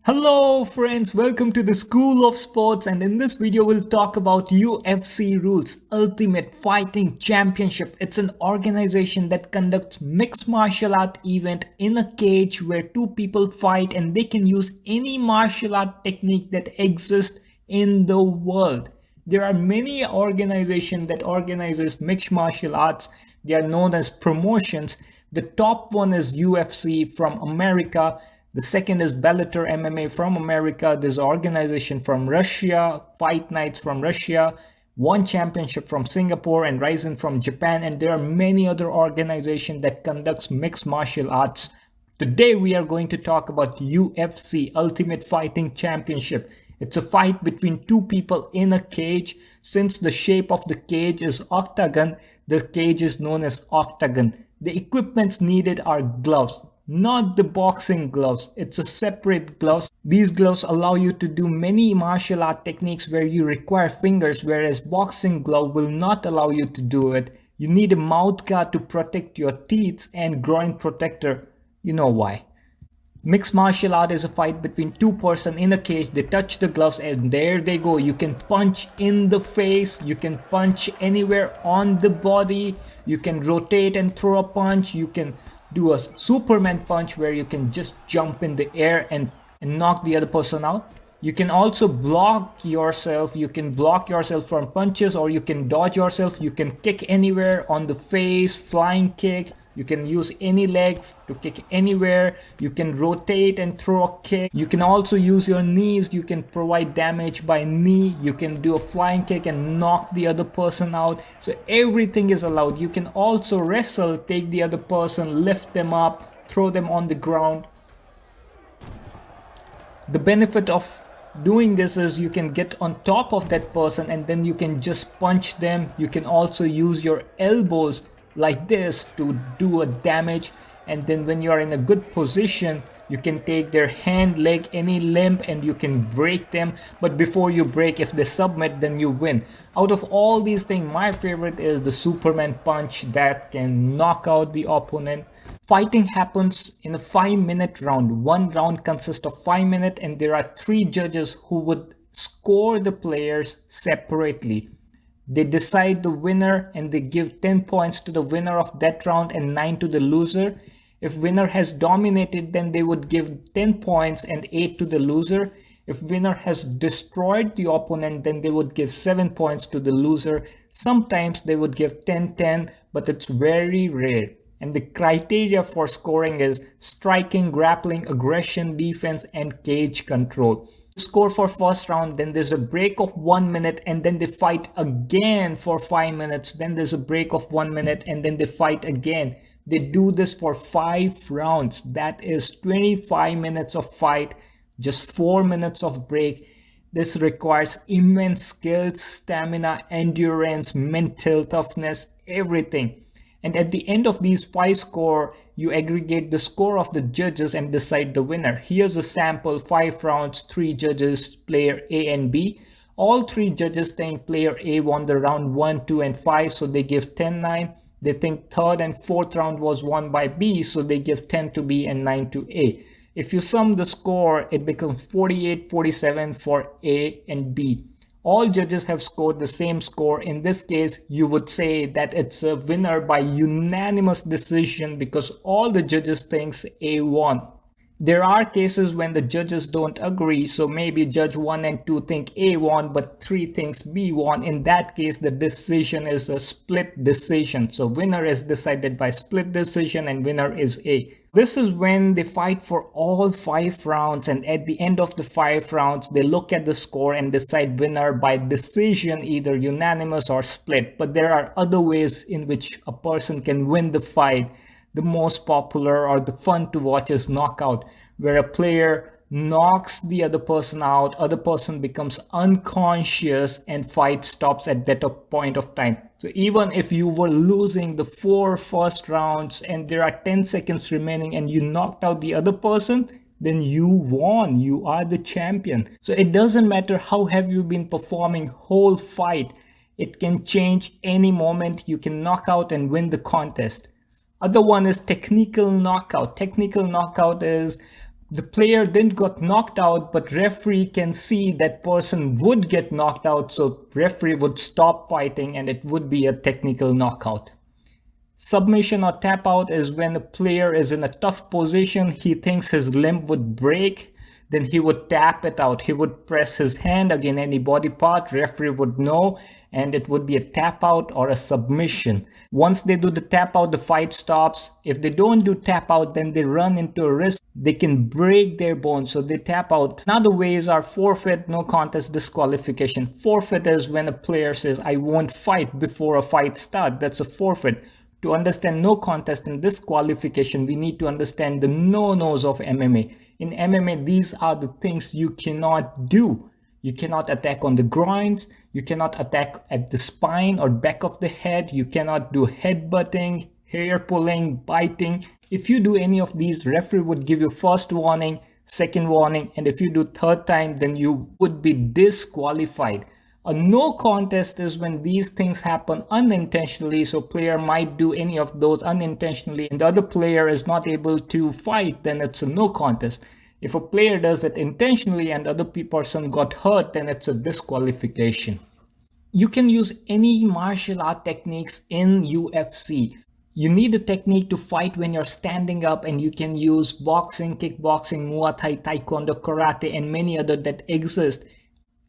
Hello friends, welcome to the School of Sports, and in this video we'll talk about UFC Rules, Ultimate Fighting Championship. It's an organization that conducts mixed martial art event in a cage where two people fight and they can use any martial art technique that exists in the world. There are many organizations that organizes mixed martial arts. They are known as promotions. The top one is UFC from America. The second is Bellator MMA from America. There's an organization from Russia, Fight Nights from Russia, One Championship from Singapore, and Ryzen from Japan. And there are many other organizations that conducts mixed martial arts. Today we are going to talk about UFC Ultimate Fighting Championship. It's a fight between two people in a cage. Since the shape of the cage is octagon, the cage is known as octagon. The equipments needed are gloves, not the boxing gloves. It's a separate gloves. These gloves allow you to do many martial art techniques where you require fingers, whereas boxing glove will not allow you to do it. You need a mouth guard to protect your teeth and groin protector. You know why. Mixed martial art is a fight between two persons in a cage. They touch the gloves and there they go. You can punch in the face, you can punch anywhere on the body, you can rotate and throw a punch, you can do a Superman punch where you can just jump in the air and knock the other person out. You can also block yourself. You can block yourself from punches, or you can dodge yourself. You can kick anywhere on the face, flying kick. You can use any leg to kick anywhere. You can rotate and throw a kick. You can also use your knees. You can provide damage by knee. You can do a flying kick and knock the other person out. So everything is allowed. You can also wrestle, take the other person, lift them up, throw them on the ground. The benefit of doing this is you can get on top of that person and then you can just punch them. You can also use your elbows like this to do a damage, and then when you are in a good position you can take their hand, leg, any limb, and you can break them. But before you break, if they submit, then you win. Out of all these things, my favorite is the Superman punch that can knock out the opponent. Fighting happens in a 5-minute round. One round consists of 5 minutes, and there are 3 judges who would score the players separately. They decide the winner and they give 10 points to the winner of that round and 9 to the loser. If winner has dominated, then they would give 10 points and 8 to the loser. If winner has destroyed the opponent, then they would give 7 points to the loser. Sometimes they would give 10-10, but it's very rare. And the criteria for scoring is striking, grappling, aggression, defense, and cage control. Score for first round, then there's a break of 1 minute, and then they fight again for 5 minutes. Then there's a break of 1 minute, and then they fight again. They do this for 5 rounds. That is 25 minutes of fight, just 4 minutes of break. This requires immense skills, stamina, endurance, mental toughness, everything. And at the end of these 5 scores, you aggregate the score of the judges and decide the winner. Here's a sample: 5 rounds, 3 judges, player A and B. All 3 judges think player A won the round 1, 2, and 5, so they give 10-9. They think third and fourth round was won by B, so they give 10 to B and 9 to A. If you sum the score, it becomes 48-47 for A and B. All judges have scored the same score. In this case, you would say that it's a winner by unanimous decision because all the judges think A won. There are cases when the judges don't agree, so maybe judge 1 and 2 think A won, but 3 thinks B won. In that case, the decision is a split decision. So winner is decided by split decision and winner is A. This is when they fight for all 5 rounds, and at the end of the 5 rounds, they look at the score and decide winner by decision, either unanimous or split. But there are other ways in which a person can win the fight. The most popular or the fun to watch is knockout, where a player knocks the other person out, other person becomes unconscious, and fight stops at that point of time. So even if you were losing the 4 first rounds and there are 10 seconds remaining and you knocked out the other person, then you won. You are the champion. So it doesn't matter how have you been performing whole fight. It can change any moment. You can knock out and win the contest. Other one is technical knockout. Technical knockout is The player then got knocked out, but referee can see that person would get knocked out, so referee would stop fighting and it would be a technical knockout. Submission or tap out is when a player is in a tough position, he thinks his limb would break, then he would tap it out. He would press his hand against any body part, referee would know, and it would be a tap out or a submission. Once they do the tap out, the fight stops. If they don't do tap out, then they run into a risk. They can break their bones, so they tap out. Another ways are forfeit, no contest, disqualification. Forfeit is when a player says, I won't fight before a fight starts. That's a forfeit. To understand no contest and disqualification, we need to understand the no-nos of MMA. In MMA, these are the things you cannot do. You cannot attack on the groins, you cannot attack at the spine or back of the head, you cannot do headbutting, hair pulling, biting. If you do any of these, referee would give you first warning, second warning, and if you do third time, then you would be disqualified. A no contest is when these things happen unintentionally, so player might do any of those unintentionally and the other player is not able to fight, then it's a no contest. If a player does it intentionally and other person got hurt, then it's a disqualification. You can use any martial art techniques in UFC. You need a technique to fight when you're standing up, and you can use boxing, kickboxing, Muay Thai, Taekwondo, karate, and many other that exist.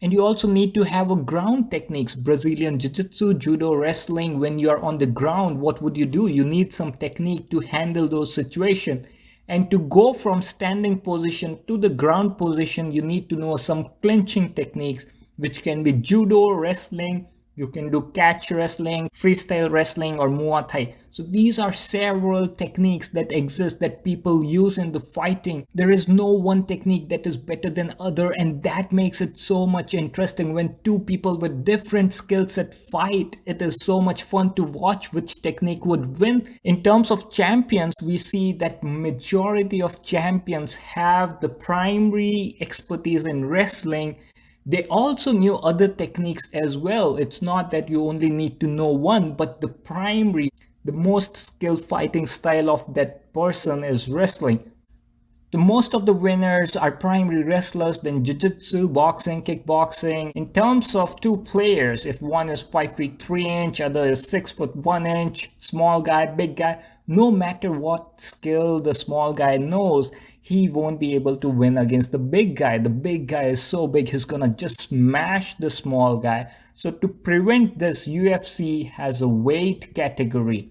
And you also need to have a ground techniques, Brazilian Jiu-Jitsu, Judo Wrestling. When you are on the ground, what would you do? You need some technique to handle those situations. And to go from standing position to the ground position, you need to know some clinching techniques, which can be Judo Wrestling. You can do catch wrestling, freestyle wrestling, or Muay Thai. So these are several techniques that exist that people use in the fighting. There is no one technique that is better than other, and that makes it so much interesting. When two people with different skill set fight, it is so much fun to watch which technique would win. In terms of champions, we see that majority of champions have the primary expertise in wrestling. They also knew other techniques as well. It's not that you only need to know one, but the primary, the most skilled fighting style of that person is wrestling. The most of the winners are primary wrestlers, then jiu-jitsu, boxing, kickboxing. In terms of two players, if one is 5 feet 3 inch, other is 6 foot 1 inch, small guy, big guy, no matter what skill the small guy knows, he won't be able to win against the big guy. The big guy is so big, he's gonna just smash the small guy. So to prevent this, UFC has a weight category.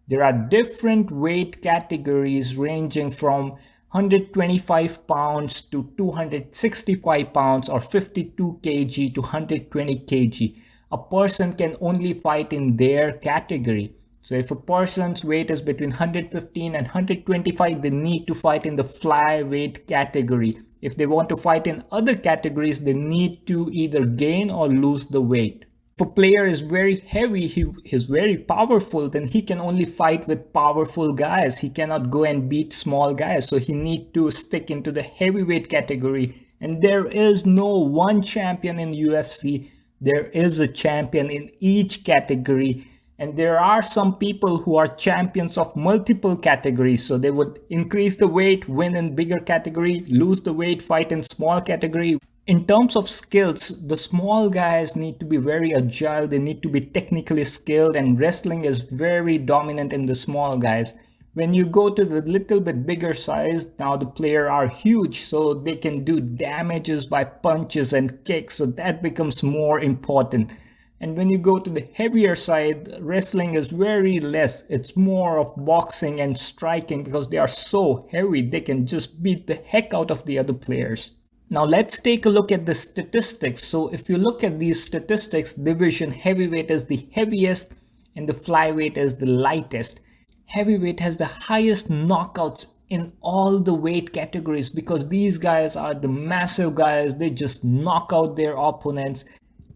There are different weight categories ranging from 125 pounds to 265 pounds or 52 kg to 120 kg. A person can only fight in their category. So if a person's weight is between 115 and 125, they need to fight in the flyweight category. If they want to fight in other categories, they need to either gain or lose the weight. If a player is very heavy, he is very powerful, then he can only fight with powerful guys. He cannot go and beat small guys. So he needs to stick into the heavyweight category. And there is no one champion in UFC. There is a champion in each category. And there are some people who are champions of multiple categories. So they would increase the weight, win in bigger category, lose the weight, fight in small category. In terms of skills, the small guys need to be very agile. They need to be technically skilled, and wrestling is very dominant in the small guys. When you go to the little bit bigger size, now the player are huge, so they can do damages by punches and kicks. So that becomes more important. And when you go to the heavier side, wrestling is very less. It's more of boxing and striking because they are so heavy. They can just beat the heck out of the other players. Now let's take a look at the statistics. So if you look at these statistics, division heavyweight is the heaviest and the flyweight is the lightest. Heavyweight has the highest knockouts in all the weight categories because these guys are the massive guys. They just knock out their opponents.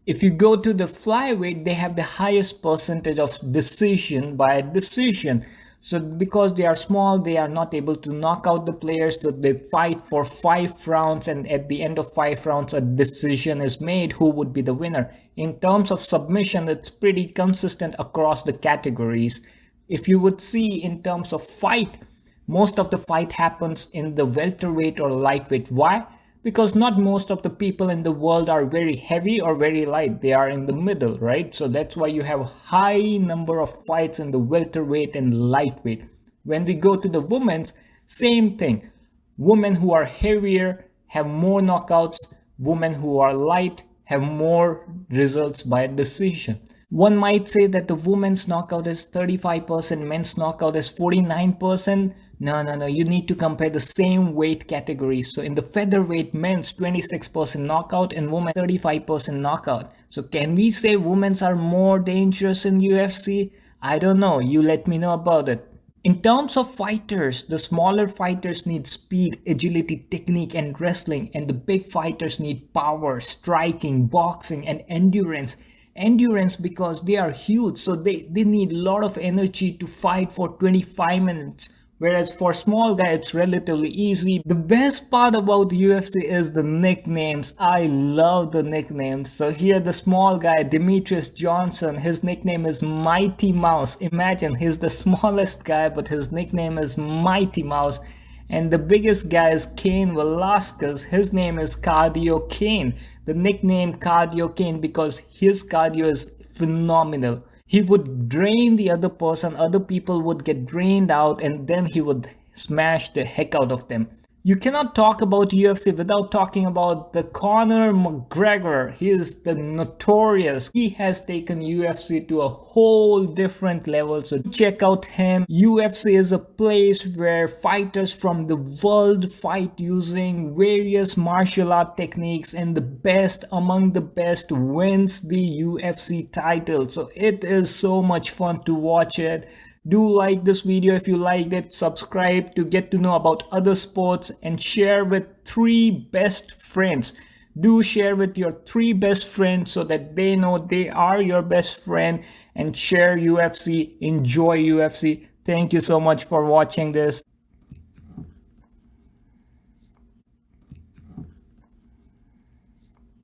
If you go to the flyweight, they have the highest percentage of decision by decision. So because they are small, they are not able to knock out the players. So they fight for 5 rounds, and at the end of 5 rounds, a decision is made who would be the winner. In terms of submission, it's pretty consistent across the categories. If you would see in terms of fight, most of the fight happens in the welterweight or lightweight. Why? Because not most of the people in the world are very heavy or very light. They are in the middle, right? So that's why you have a high number of fights in the welterweight and lightweight. When we go to the women's, same thing. Women who are heavier have more knockouts. Women who are light have more results by decision. One might say that the women's knockout is 35%, men's knockout is 49%. No. You need to compare the same weight categories. So in the featherweight, men's 26% knockout and women 35% knockout. So can we say women's are more dangerous in UFC? I don't know. You let me know about it. In terms of fighters, the smaller fighters need speed, agility, technique, and wrestling, and the big fighters need power, striking, boxing, and endurance. Endurance because they are huge, so they need a lot of energy to fight for 25 minutes. Whereas for small guy, it's relatively easy. The best part about UFC is the nicknames. I love the nicknames. So here the small guy, Demetrius Johnson, his nickname is Mighty Mouse. Imagine he's the smallest guy, but his nickname is Mighty Mouse. And the biggest guy is Cain Velasquez. His name is Cardio Cain. The nickname Cardio Cain because his cardio is phenomenal. He would drain the other person, other people would get drained out, and then he would smash the heck out of them. You cannot talk about UFC without talking about the Conor McGregor. He is the notorious. He has taken UFC to a whole different level. So check out him. UFC is a place where fighters from the world fight using various martial art techniques, and the best among the best wins the UFC title. So it is so much fun to watch it. Do like this video if you liked it, subscribe to get to know about other sports, and share with 3 best friends. Do share with your 3 best friends so that they know they are your best friend, and share UFC, enjoy UFC. Thank you so much for watching this.